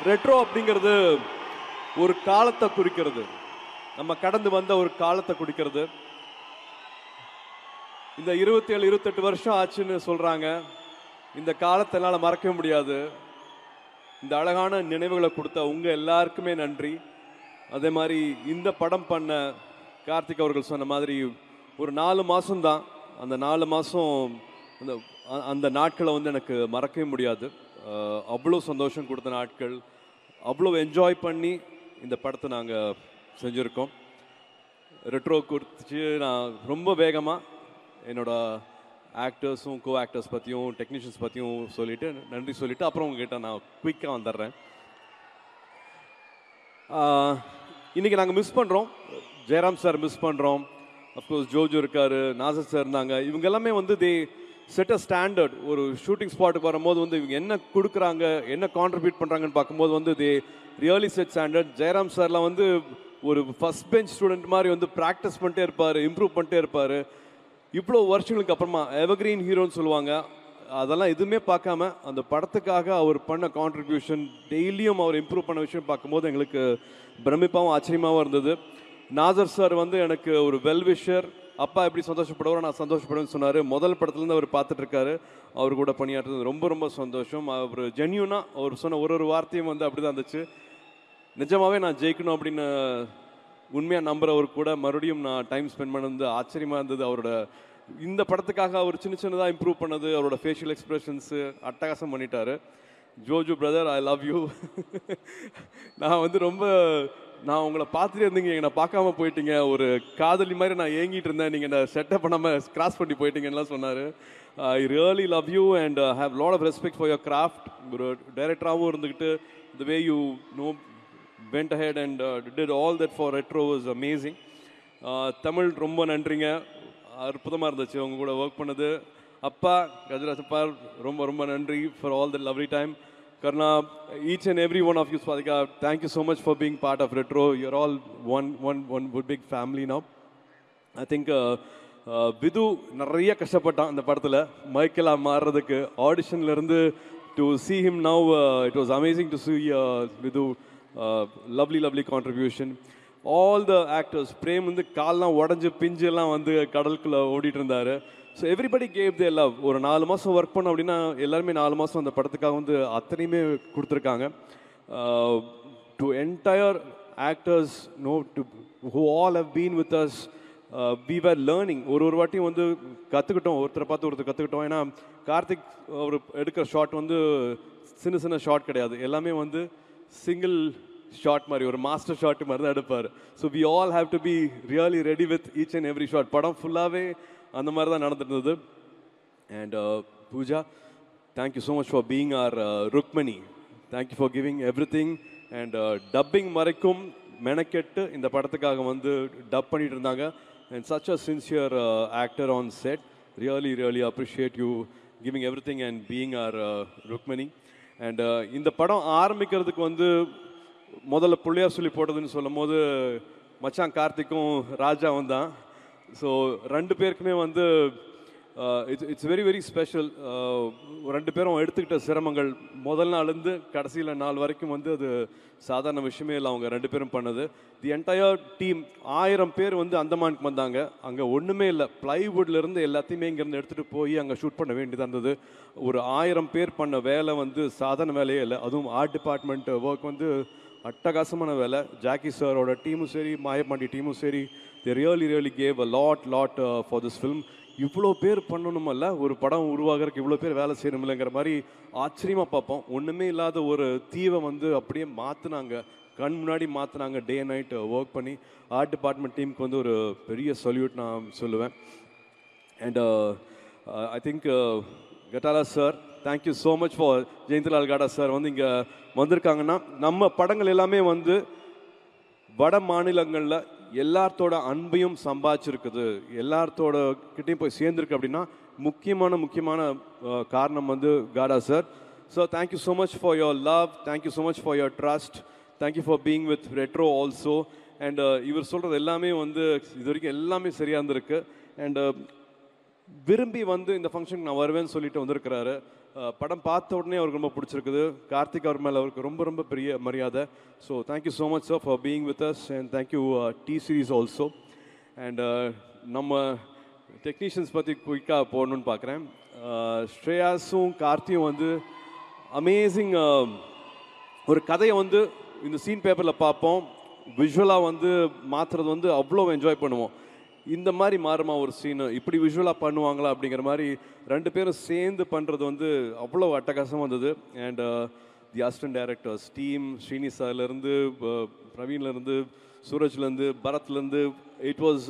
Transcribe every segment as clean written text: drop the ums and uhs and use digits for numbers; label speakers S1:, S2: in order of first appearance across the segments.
S1: Retro அப்படிங்கிறது ஒரு காலத்தை குறிக்கிறது. நம்ம கடந்து வந்த ஒரு காலத்தை குறிக்கிறது. இந்த 27 28 வருஷம் ஆச்சுன்னு சொல்றாங்க. இந்த காலத்தை என்னால் மறக்கவே முடியாது. இந்த அழகான நினைவுகளை கொடுத்த உங்க எல்லாருக்குமே நன்றி. அதே மாதிரி இந்த படம் பண்ண கார்த்திக் அவர்கள் சொன்ன மாதிரி ஒரு 4 மாதம் தான். அந்த 4 மாதம் அந்த நாட்களை வந்து எனக்கு மறக்கவே முடியாது. அவ்வளோ சந்தோஷம் கொடுத்த நாட்கள், அவ்வளோ என்ஜாய் பண்ணி இந்த படத்தை நாங்கள் செஞ்சுருக்கோம். ரெட்ரோ குறித்து நான் ரொம்ப வேகமாக என்னோட ஆக்டர்ஸும் கோ ஆக்டர்ஸ் பற்றியும் டெக்னீஷியன்ஸ் பற்றியும் சொல்லிவிட்டு நன்றி சொல்லிவிட்டு அப்புறம் உங்ககிட்ட நான் குயிக்காக வந்துடுறேன். இன்றைக்கி நாங்கள் மிஸ் பண்ணுறோம். ஜெயராம் சார் மிஸ் பண்ணுறோம். அஃப்கோர்ஸ் ஜோஜோ இருக்கார், நாசர் சார் இருந்தாங்க. இவங்க எல்லாமே வந்து தே செட் அ ஸ்டாண்டர்ட். ஒரு ஷூட்டிங் ஸ்பாட்டுக்கு வரும்போது வந்து இவங்க என்ன கொடுக்குறாங்க, என்ன கான்ட்ரிபியூட் பண்ணுறாங்கன்னு பார்க்கும்போது வந்து they really set standard. Jayaram சார்லாம் வந்து ஒரு ஃபஸ்ட் பெஞ்ச் ஸ்டூடெண்ட் மாதிரி வந்து ப்ராக்டிஸ் பண்ணிட்டே இருப்பார், இம்ப்ரூவ் பண்ணிட்டே இருப்பார். இவ்வளோ வருஷங்களுக்கு அப்புறமா எவர்கிரீன் ஹீரோன்னு சொல்லுவாங்க. அதெல்லாம் எதுவுமே பார்க்காம அந்த படத்துக்காக அவர் பண்ண கான்ட்ரிபியூஷன், டெய்லியும் அவர் இம்ப்ரூவ் பண்ண விஷயம் பார்க்கும்போது எங்களுக்கு பிரமிப்பாகவும் ஆச்சரியமாகவும் இருந்தது. நாசர் சார் வந்து எனக்கு ஒரு வெல்விஷர். அப்பா எப்படி சந்தோஷப்படுவாரோ நான் சந்தோஷப்படுவேன்னு சொன்னார். முதல் படத்துலேருந்து அவர் பார்த்துட்ருக்காரு. அவர் கூட பணியாற்றுறது ரொம்ப ரொம்ப சந்தோஷம். அவர் ஜென்யூனாக அவர் சொன்ன ஒரு வார்த்தையும் வந்து அப்படி தான் இருந்துச்சு. நிஜமாகவே நான் ஜெயிக்கணும் அப்படின்னு உண்மையாக நம்புறவர் கூட மறுபடியும் நான் டைம் ஸ்பெண்ட் பண்ணது ஆச்சரியமாக இருந்தது. அவரோட இந்த படத்துக்காக அவர் சின்ன சின்னதாக இம்ப்ரூவ் பண்ணது, அவரோட ஃபேஷியல் எக்ஸ்பிரஷன்ஸு அட்டகாசம் பண்ணிட்டாரு. Joju brother, I love you. நான் வந்து ரொம்ப நான் உங்களை பார்த்துட்டே இருந்தீங்க, என்னை பார்க்காம போயிட்டீங்க, ஒரு காதலி மாதிரி நான் ஏங்கிட்டு இருந்தேன், நீங்கள் இந்த செட்டப் பண்ணாமல் கிராஸ் பண்ணி போயிட்டீங்கலாம் சொன்னார். I really love you and have lot of respect for your craft. ஒரு டைரக்டராகவும் இருந்துக்கிட்டு the way you went ahead and did all that for Retro was amazing. Tamil ரொம்ப நன்றிங்க, அற்புதமாக இருந்துச்சு அவங்க கூட ஒர்க் பண்ணது. அப்பா கஜராஜப்பா ரொம்ப ரொம்ப நன்றி for all that lovely time. Karna, each and every one of you, Swadika, thank you so much for being part of Retro. You're all one big family now. I think விது நிறைய கஷ்டப்பட்டான் இந்த படத்தில் மைக்கேலா மாறுறதுக்கு. ஆடிஷன்லேருந்து to see him now, it was amazing to see Vidu, lovely contribution. All the actors, Prem வந்து கால்லாம் உடஞ்சி பிஞ்செல்லாம் வந்து கடலுக்குள்ளே ஓடிட்டு இருந்தார். So everybody gave their love. ஒரு 4 மாதம் ஒர்க் பண்ணோம் அப்படின்னா எல்லாருமே 4 மாதம் அந்த படத்துக்காக வந்து அத்தனையுமே கொடுத்துருக்காங்க. To entire actors who all have been with us, we were learning. ஒரு வாட்டியும் வந்து கற்றுக்கிட்டோம், ஒருத்தரை பார்த்து ஒருத்தர் கற்றுக்கிட்டோம். ஏன்னா கார்த்திக் அவர் எடுக்கிற ஷாட் வந்து சின்ன ஷாட் கிடையாது, எல்லாமே வந்து சிங்கிள் ஷாட் மாதிரி, ஒரு மாஸ்டர் ஷாட் மாதிரி தான் எடுப்பார். So we all have to be really ready with each and every shot. படம் ஃபுல்லாகவே அந்த மாதிரி தான் நடந்துட்டு இருந்தது. And Pooja, thank you so much for being our Rukmani. Thank you for giving everything. And dubbing வரைக்கும் மெனக்கெட்டு இந்த படத்துக்காக வந்து டப் பண்ணிட்டு இருந்தாங்க. And such a sincere actor on set. really appreciate you giving everything and being our Rukmani. And இந்த படம் ஆரம்பிக்கிறதுக்கு வந்து முதல்ல புள்ளியார் சொல்லி போட்டதுன்னு சொல்லும் போது மச்சான் கார்த்திக்கும் ராஜாவும் தான். ஸோ 2 பேருக்குமே வந்து இட்ஸ் வெரி ஸ்பெஷல். 2 பேரும் எடுத்துக்கிட்ட சிரமங்கள் முதல் நாள்லேருந்து கடைசியில் நாள் வரைக்கும் வந்து அது சாதாரண விஷயமே இல்லை. அவங்க 2 பேரும் பண்ணது. தி என்டையர் டீம் 1000 பேர் வந்து அந்தமானுக்கு வந்தாங்க. அங்கே ஒன்றுமே இல்லை, ப்ளைவுட்லேருந்து எல்லாத்தையுமே இங்கேருந்து எடுத்துகிட்டு போய் அங்கே ஷூட் பண்ண வேண்டியதாக இருந்தது. ஒரு 1000 பேர் பண்ண வேலை வந்து சாதாரண வேலையே இல்லை. அதுவும் ஆர்ட் டிபார்ட்மெண்ட் ஒர்க் வந்து அட்டகாசமான வேலை. ஜாக்கி சாரோட டீமும் சரி, மாயப்பாண்டி டீமும் சரி, they really gave a lot for this film. இவ்வளோ பேர் பண்ணணுமல்ல, ஒரு படம் உருவாகிறதுக்கு இவ்வளோ பேர் வேலை செய்யணுமில்லைங்கிற மாதிரி ஆச்சரியமாக பார்ப்போம். ஒன்றுமே இல்லாத ஒரு தீவை வந்து அப்படியே மாற்றினாங்க, கண் முன்னாடி மாற்றினாங்க. டே நைட் ஒர்க் பண்ணி ஆர்ட் டிபார்ட்மெண்ட் டீமுக்கு வந்து ஒரு பெரிய சல்யூட் நான் சொல்லுவேன். அண்ட் ஐ திங்க் கட்டாலா sir, thank you so much for Jayantilal Gada sir வந்து இங்கே வந்திருக்காங்கன்னா, நம்ம படங்கள் எல்லாமே வந்து வட மாநிலங்களில் எல்லாத்தோட அன்பையும் சம்பாதிச்சிருக்குது, எல்லாத்தோட கிட்டையும் போய் சேர்ந்துருக்கு அப்படின்னா முக்கியமான காரணம் வந்து காடா sir. So thank you so much for your love, thank you so much for your trust, thank you for being with retro also. And இவர் சொல்கிறது எல்லாமே வந்து இது வரைக்கும் எல்லாமே சரியாக இருந்திருக்கு. அண்ட் விரும்பி வந்து இந்த ஃபங்க்ஷனுக்கு நான் வருவேன்னு சொல்லிட்டு வந்திருக்கிறாரு. படம் பார்த்த உடனே அவருக்கு ரொம்ப பிடிச்சிருக்குது. கார்த்திக் அவர் மேலே அவருக்கு ரொம்ப ரொம்ப பெரிய மரியாதை. So thank you so much sir for being with us and thank you T Series also. And நம்ம டெக்னீஷியன்ஸ் பற்றி குயிக்காக போடணுன்னு பார்க்குறேன். ஸ்ரேயாஸும் கார்த்தியும் வந்து அமேசிங். ஒரு கதையை வந்து இந்த சீன் பேப்பரில் பார்ப்போம், விஷுவலாக வந்து மாற்றுறது வந்து அவ்வளோ என்ஜாய் பண்ணுவோம். இந்த மாதிரி மாறுமா ஒரு சீனு, இப்படி விஷுவலாக பண்ணுவாங்களா அப்படிங்கிற மாதிரி 2 பேரும் சேர்ந்து பண்ணுறது வந்து அவ்வளோ அட்டகாசமாக இருந்தது. And the assistant directors team, Srini சார்லேருந்து, பிரவீன்லேருந்து, சூரஜ்லேருந்து, பரத்லேருந்து, இட் வாஸ்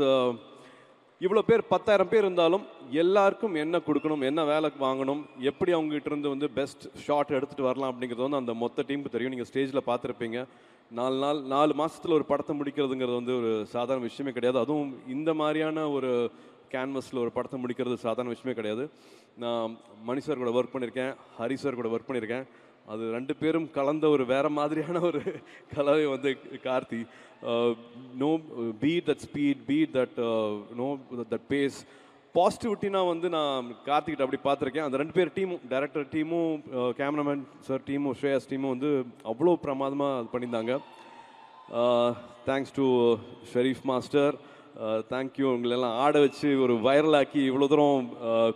S1: இவ்வளோ பேர் 10,000 பேர் இருந்தாலும் எல்லாருக்கும் என்ன கொடுக்கணும், என்ன வேலை வாங்கணும், எப்படி அவங்ககிட்ட இருந்து வந்து பெஸ்ட் ஷாட் எடுத்துகிட்டு வரலாம் அப்படிங்கிறது வந்து அந்த மொத்த டீமுக்கு தெரியும். நீங்கள் ஸ்டேஜில் பார்த்துருப்பீங்க. 4 மாதத்தில் ஒரு படத்தை முடிக்கிறதுங்கிறது வந்து ஒரு சாதாரண விஷயமே கிடையாது. அதுவும் இந்த மாதிரியான ஒரு கேன்வஸில் ஒரு படத்தை முடிக்கிறது சாதாரண விஷயமே கிடையாது. நான் மணி சார் கூட ஒர்க் பண்ணியிருக்கேன், ஹரி சார் கூட ஒர்க் பண்ணியிருக்கேன். அது 2 பேரும் கலந்த ஒரு வேறு மாதிரியான ஒரு கலவை வந்து Karthi. No beat that speed, beat that no that pace, பாசிட்டிவிட்டினா வந்து நான் கார்த்திகிட்ட அப்படி பார்த்துருக்கேன். அந்த 2 பேர் டீமும், டைரக்டர் டீமும், கேமராமேன் சார் டீமும், ஸ்ரேயாஸ் டீமும் வந்து அவ்வளோ பிரமாதமாக அது பண்ணியிருந்தாங்க. Thanks to Sherif master, thank you. உங்களெல்லாம் ஆட வச்சு ஒரு வைரலாக்கி இவ்வளோ தூரம்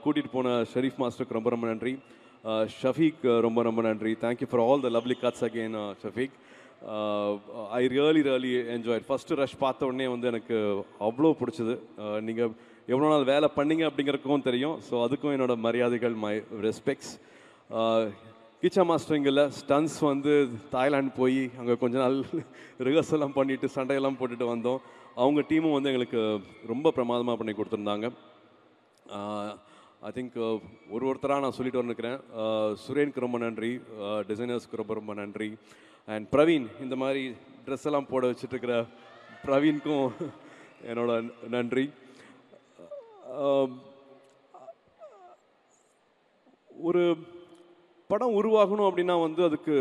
S1: கூட்டிகிட்டு போன ஷெரீஃப் மாஸ்டருக்கு ரொம்ப ரொம்ப நன்றி. ஷஃபீக் ரொம்ப ரொம்ப நன்றி. Thank you for all the lovely cuts again Shafeeq. I really enjoy. First rush பார்த்த உடனே வந்து எனக்கு அவ்வளோ பிடிச்சது. நீங்கள் எவ்வளோ நாள் வேலை பண்ணீங்க அப்படிங்கிறதுக்கும் தெரியும். ஸோ அதுக்கும் என்னோடய மரியாதைகள், மை ரெஸ்பெக்ட்ஸ். கிச்சா மாஸ்டரிங்கில் ஸ்டன்ஸ் வந்து தாய்லாந்து போய் அங்கே கொஞ்ச நாள் ரிஹர்சல்லாம் பண்ணிவிட்டு சண்டையெல்லாம் போட்டுட்டு வந்தோம். அவங்க டீமும் வந்து எங்களுக்கு ரொம்ப பிரமாதமாக பண்ணி கொடுத்துருந்தாங்க. ஐ திங்க் ஒருத்தராக நான் சொல்லிட்டு வந்துருக்கிறேன். சுரேனுக்கு ரொம்ப நன்றி, டிசைனர்ஸ்க்கு ரொம்ப ரொம்ப நன்றி. அண்ட் பிரவீன், இந்த மாதிரி ட்ரெஸ் எல்லாம் போட வச்சுட்ருக்கிற பிரவீனுக்கும் என்னோட நன்றி. ஒரு படம் உருவாகணும் அப்படின்னா வந்து அதுக்கு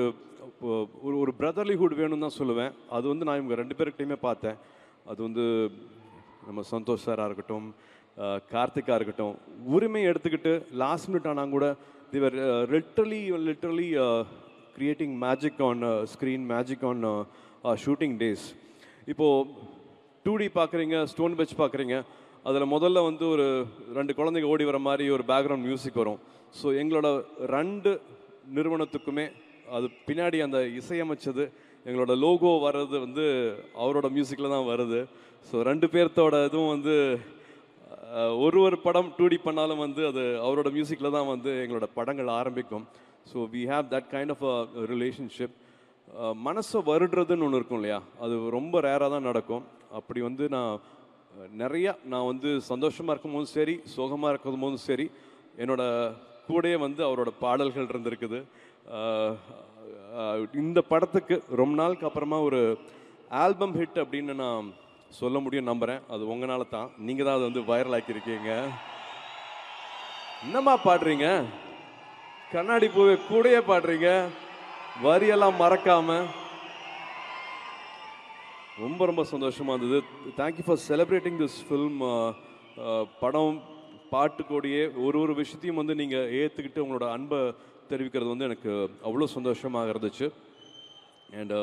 S1: ஒரு பிரதர்லிஹுட் வேணும்னு தான் சொல்லுவேன். அது வந்து நான் இவங்க 2 பேர்கிட்டையுமே பார்த்தேன். அது வந்து நம்ம சந்தோஷ் சாராக இருக்கட்டும், கார்த்திக்காக இருக்கட்டும், உரிமை எடுத்துக்கிட்டு லாஸ்ட் மினிட் ஆனால் கூட they're literally creating magic on screen, magic on shooting days. இப்போது 2D பார்க்குறீங்க, ஸ்டோன் பெச் பார்க்குறீங்க, அதில் முதல்ல வந்து ஒரு 2 குழந்தைங்க ஓடி வர மாதிரி ஒரு பேக்ரவுண்ட் மியூசிக் வரும். ஸோ எங்களோட 2 நிறுவனத்துக்குமே அது பின்னாடி அந்த இசையமைச்சது, எங்களோட லோகோ வர்றது வந்து அவரோட மியூசிக்கில் தான் வருது. ஸோ 2 பேர்த்தோட இதுவும் வந்து ஒரு படம் 2D பண்ணாலும் வந்து அது அவரோட மியூசிக்கில் தான் வந்து எங்களோட படங்கள் ஆரம்பிக்கும். So we have that kind of a relationship. மனசை வருடுறதுன்னு ஒன்று இருக்கும் இல்லையா, அது ரொம்ப ரேராக தான் நடக்கும். அப்படி வந்து நான் வந்து சந்தோஷமாக இருக்கும் போதும் சரி, சோகமாக இருக்கும் போதும் சரி, என்னோட கூடயே வந்து அவரோட பாடல்கள் இருந்திருக்குது. இந்த படத்துக்கு ரொம்ப நாளுக்கு அப்புறமா ஒரு ஆல்பம் ஹிட் அப்படின்னு நான் சொல்ல முடியும் நம்புகிறேன். அது உங்களால தான். நீங்கள் தான் அதை வந்து வைரல் ஆக்கியிருக்கீங்க. என்னம்மா பாடுறீங்க, கண்ணாடி பூவே கூடயே பாடுறீங்க, வரியெல்லாம் மறக்காம. ரொம்ப ரொம்ப சந்தோஷமாக இருந்தது. Thank you for celebrating this film. படம் பாட்டு கூடயே ஒரு விஷயத்தையும் வந்து நீங்கள் ஏற்றுக்கிட்டு உங்களோட அன்பை தெரிவிக்கிறது வந்து எனக்கு அவ்வளோ சந்தோஷமாக இருந்துச்சு. And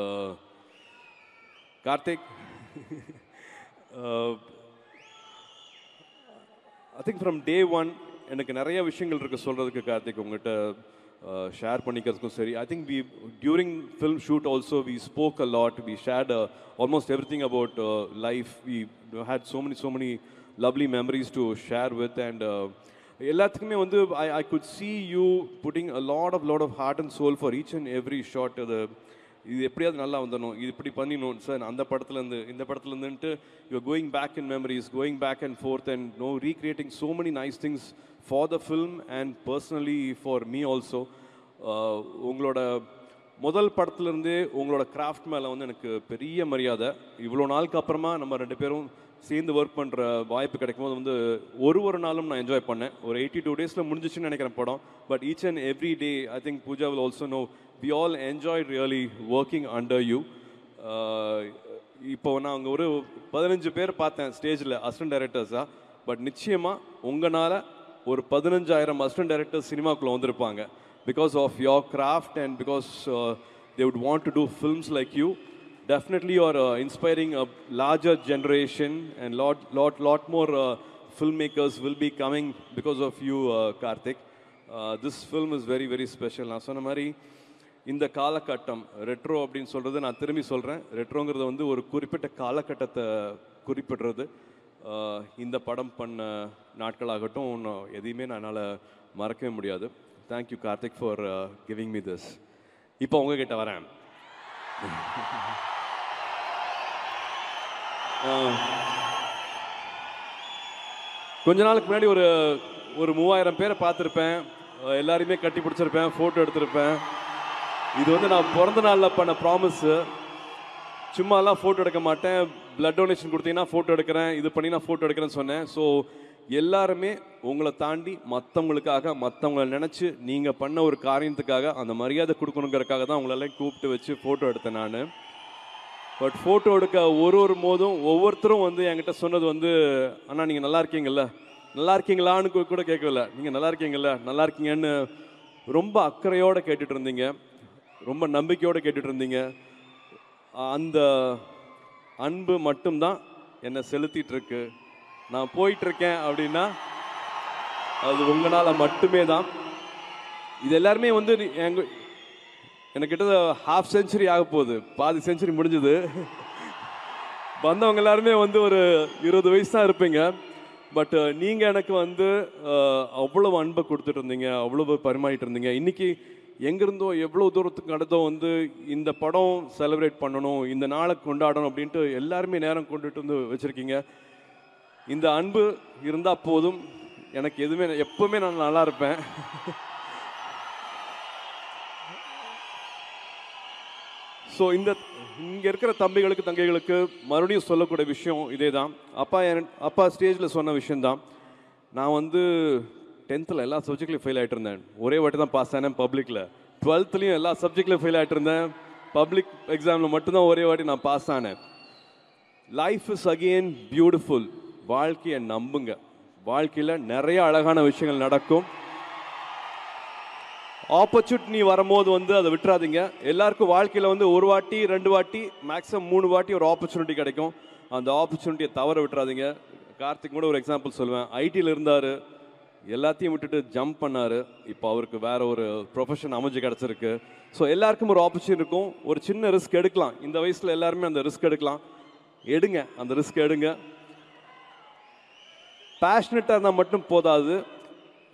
S1: Karthik, I think from day 1 எனக்கு நிறைய விஷயங்கள் இருக்குது சொல்கிறதுக்கு. கார்த்திக், உங்கள்கிட்ட ஷேர் பண்ணிக்கிறதுக்கும் சரி. I think during film shoot also we spoke a lot. We shared almost everything about life. We had so many lovely memories to share with. And எல்லாத்துக்குமே வந்து I could see you putting a lot of heart and soul for each and every shot. இது எப்படியாவது நல்லா வந்துடணும், இது இப்படி பண்ணிடணும் sir, அந்த படத்துலேருந்து இந்த படத்துலேருந்துன்ட்டு you are going back in memories, going back and forth and recreating so many nice things for the film and personally for me also. உங்களோட முதல் படத்துலேருந்தே உங்களோட கிராஃப்ட் மேலே வந்து எனக்கு பெரிய மரியாதை. இவ்வளோ நாளுக்கு அப்புறமா நம்ம 2 பேரும் சேர்ந்து ஒர்க் பண்ணுற வாய்ப்பு கிடைக்கும் போது வந்து ஒரு நாளும் நான் என்ஜாய் பண்ணேன். ஒரு 82 டேஸில் முடிஞ்சிச்சுன்னு நினைக்கிறேன் படம். But each and every day I think Pooja will also know we all enjoyed really working under you. இப்போ நான் அங்கே ஒரு 15 பேர் பார்த்தேன் ஸ்டேஜில் அசிஸ்டன்ட் டைரக்டர்ஸாக. பட் நிச்சயமாக உங்களால் ஒரு 15,000 அசிஸ்டன்ட் டைரக்டர்ஸ் சினிமாக்குள்ளே வந்திருப்பாங்க. because of your craft and because they would want to do films like you. Definitely you are inspiring a larger generation, and lot more filmmakers will be coming because of you, Karthik. This film is very very special. நான் சொன்ன மாதிரி இந்த காலகட்டம் retro அப்படின்னு சொல்கிறது நான் திரும்பி சொல்கிறேன். ரெட்ரோங்கிறது வந்து ஒரு குறிப்பிட்ட காலகட்டத்தை குறிப்பிடுறது. இந்த படம் பண்ண நாட்களாகட்டும் இன்னும் எதையுமே என்னால் மறக்கவே முடியாது. Thank you Karthik for giving me this. இப்போ உங்ககிட்ட வரேன். கொஞ்ச நாளுக்கு முன்னாடி ஒரு 3000 பேரை பார்த்துருப்பேன். எல்லாரையுமே கட்டி பிடிச்சிருப்பேன், ஃபோட்டோ எடுத்திருப்பேன். இது வந்து நான் பிறந்த நாளில் பண்ண ப்ராமிஸு. சும்மாலாம் ஃபோட்டோ எடுக்க மாட்டேன், பிளட் டொனேஷன் கொடுத்தீங்கன்னா ஃபோட்டோ எடுக்கிறேன், இது பண்ணி நான் ஃபோட்டோ எடுக்கிறேன்னு சொன்னேன். ஸோ எல்லாருமே உங்களை தாண்டி மற்றவங்களுக்காக, மற்றவங்களை நினச்சி நீங்கள் பண்ண ஒரு காரியத்துக்காக அந்த மரியாதை கொடுக்கணுங்கிறதுக்காக தான் உங்களெல்லாம் கூப்பிட்டு வச்சு ஃபோட்டோ எடுத்தேன் நான். பட் ஃபோட்டோ எடுக்க ஒரு போதும் ஒவ்வொருத்தரும் வந்து என்கிட்ட சொன்னது வந்து, அண்ணா நீங்கள் நல்லா இருக்கீங்கல்ல, நல்லா இருக்கீங்களான்னு கூட கேட்கல, நீங்கள் நல்லா இருக்கீங்கல்ல, நல்லா இருக்கீங்கன்னு ரொம்ப அக்கறையோடு கேட்டுட்டு இருந்தீங்க, ரொம்ப நம்பிக்கையோடு கேட்டுட்டு இருந்தீங்க. அந்த அன்பு மட்டும்தான் என்னை செலுத்திட்டு இருக்கு. நான் போயிட்டுருக்கேன் அப்படின்னா அது உங்களால் மட்டுமே தான். இது எல்லாருமே வந்து எனக்கு கிட்ட ½ செஞ்சுரி ஆக போகுது, பாதி செஞ்சுரி முடிஞ்சுது. வந்தவங்க எல்லாருமே வந்து ஒரு 20 வயசு தான் இருப்பீங்க. பட் நீங்கள் எனக்கு வந்து அவ்வளவு அன்பை கொடுத்துட்டு இருந்தீங்க, அவ்வளவு பரிமாறிட்டு இருந்தீங்க. இன்றைக்கி எங்கேருந்தோ எவ்வளோ தூரத்துக்கு நடந்தோ வந்து இந்த படம் செலிப்ரேட் பண்ணணும், இந்த நாளை கொண்டாடணும் அப்படின்ட்டு எல்லாருமே நேரம் கொண்டுட்டு வந்து வச்சுருக்கீங்க. இந்த அன்பு இருந்தால் போதும், எனக்கு எதுவுமே, எப்போவுமே நான் நல்லா இருப்பேன். ஸோ இங்கே இருக்கிற தம்பிகளுக்கு தங்கைகளுக்கு மறுபடியும் சொல்லக்கூடிய விஷயம் இதே தான். அப்பா ஸ்டேஜில் சொன்ன விஷயந்தான். நான் வந்து 10th எல்லா சப்ஜெக்ட்லையும் ஃபெயில் ஆகிட்டு இருந்தேன். ஒரே வாட்டி தான் பாஸ் ஆனேன் பப்ளிக்கில். 12thலையும் எல்லா சப்ஜெக்ட்லையும் ஃபெயில் ஆகிட்டு இருந்தேன். பப்ளிக் எக்ஸாமில் மட்டும்தான் ஒரே வாட்டி நான் பாஸ் ஆனேன். Life is again beautiful. வாழ்க்கையை நம்புங்க. வாழ்க்கையில் நிறைய அழகான விஷயங்கள் நடக்கும். ஆப்பர்ச்சுனிட்டி வரும்போது வந்து அதை விட்டுறாதீங்க. எல்லாருக்கும் வாழ்க்கையில் வந்து 1 வாட்டி 2 வாட்டி மேக்ஸிமம் 3 வாட்டி ஒரு ஆப்பர்ச்சுனிட்டி கிடைக்கும். அந்த ஆப்பர்ச்சுனிட்டியை தவற விட்டுறாதீங்க. கார்த்திக் கூட ஒரு எக்ஸாம்பிள் சொல்லுவேன். ஐடியில் இருந்தார், எல்லாத்தையும் விட்டுட்டு ஜம்ப் பண்ணார். இப்போ அவருக்கு வேற ஒரு ப்ரொஃபஷன் அமைஞ்சு கிடச்சிருக்கு. ஸோ எல்லாருக்கும் ஒரு ஆப்பர்ச்சுனிட்டி இருக்கும். ஒரு சின்ன ரிஸ்க் எடுக்கலாம். இந்த வயசில் எல்லாருமே அந்த ரிஸ்க் எடுக்கலாம். எடுங்க, அந்த ரிஸ்க் எடுங்க. பேஷனட்டாக இருந்தால் மட்டும் போதாது,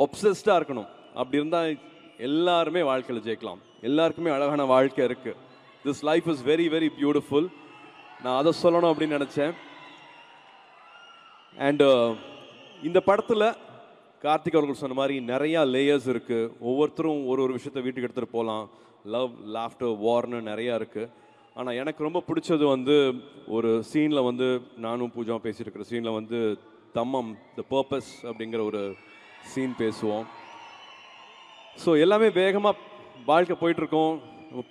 S1: ஒப்சஸ்டாக இருக்கணும். அப்படி இருந்தால் எல்லாருமே வாழ்க்கையில் ஜெயிக்கலாம். எல்லாருக்குமே அழகான வாழ்க்கை இருக்குது. This life is very very beautiful. நான் அதை சொல்லணும் அப்படின்னு நினச்சேன். அண்டு இந்த படத்தில் கார்த்திக் அவர்கள் சொன்ன மாதிரி நிறையா லேயர்ஸ் இருக்குது. ஒவ்வொருத்தரும் ஒரு விஷயத்தை வீட்டுக்கு எடுத்துகிட்டு போகலாம். லவ், லாஃப்டர், வார்னு நிறையா இருக்குது. ஆனால் எனக்கு ரொம்ப பிடிச்சது வந்து ஒரு சீனில் வந்து நானும் பூஜாவும் பேசியிருக்கிற சீனில் வந்து தம்மம், த பர்பஸ் அப்படிங்கிற ஒரு சீன் பேசுவோம். ஸோ எல்லாமே வேகமாக வாழ்க்கை போயிட்டுருக்கோம்.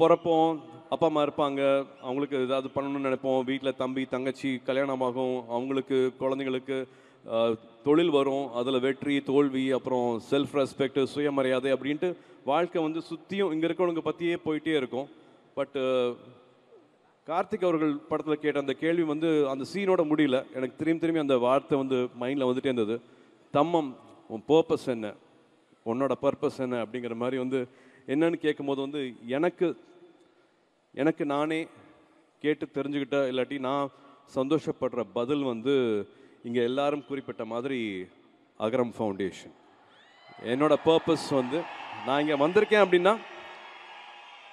S1: பிறப்போம், அப்பா அம்மா இருப்பாங்க, அவங்களுக்கு ஏதாவது பண்ணணும்னு நினைப்போம். வீட்டில் தம்பி தங்கச்சி கல்யாணமாகும், அவங்களுக்கு குழந்தைங்களுக்கு தொழில் வரும், அதில் வெற்றி தோல்வி, அப்புறம் செல்ஃப் ரெஸ்பெக்ட், சுயமரியாதை அப்படின்ட்டு வாழ்க்கை வந்து சுற்றியும் இங்கே இருக்கிறவங்க பற்றியே போயிட்டே இருக்கும். பட்டு கார்த்திக் அவர்கள் படத்தில் கேட்ட அந்த கேள்வி வந்து அந்த சீனோட முடியல. எனக்கு திரும்பி அந்த வார்த்தை வந்து மைண்டில் வந்துட்டே இருந்தது. தம்மம், உன் பர்பஸ் என்ன, உன்னோட பர்பஸ் என்ன அப்படிங்கிற மாதிரி வந்து என்னன்னு கேட்கும்போது வந்து எனக்கு நானே கேட்டு தெரிஞ்சுக்கிட்ட, இல்லாட்டி நான் சந்தோஷப்படுற பதில் வந்து இங்கே எல்லாரும் குறிப்பிட்ட மாதிரி அகரம் ஃபவுண்டேஷன். என்னோட பர்பஸ் வந்து நான் இங்கே வந்திருக்கேன் அப்படின்னா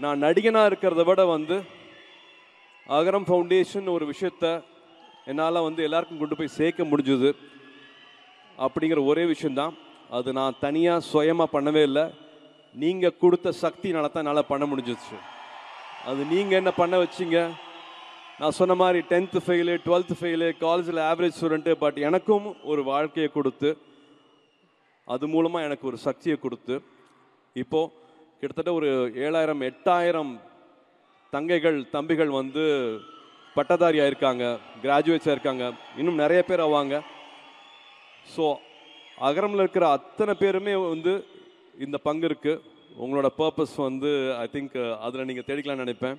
S1: நான் நடிகனாக இருக்கிறத விட வந்து அகரம் ஃபவுண்டேஷன் ஒரு விஷயத்த என்னால் வந்து எல்லாருக்கும் கொண்டு போய் சேர்க்க முடிஞ்சுது அப்படிங்கிற ஒரே விஷயந்தான். அது நான் தனியாக சுயமாக பண்ணவே இல்லை. நீங்கள் கொடுத்த சக்தினால தான் என்னால் பண்ண முடிஞ்சிச்சு. அது நீங்கள் என்ன பண்ண வச்சிங்க. நான் சொன்ன மாதிரி 10th ஃபெயிலு, 12th ஃபெயிலு, காலேஜில் ஆவரேஜ் ஸ்டூடெண்ட்டு, பட் எனக்கும் ஒரு வாழ்க்கையை கொடுத்து, அது மூலமாக எனக்கு ஒரு சக்தியை கொடுத்து, இப்போது கிட்டத்தட்ட ஒரு 7000 8000 தங்கைகள் தம்பிகள் வந்து பட்டதாரி ஆயிருக்காங்க, கிராஜுவேட்ஸாக இருக்காங்க, இன்னும் நிறைய பேர் ஆவாங்க. ஸோ அகரமில் இருக்கிற அத்தனை பேருமே வந்து இந்த பங்கு இருக்குது. உங்களோட பர்பஸ் வந்து ஐ திங்க் அதில் நீங்கள் தேடிக்கலாம்னு நினைப்பேன்.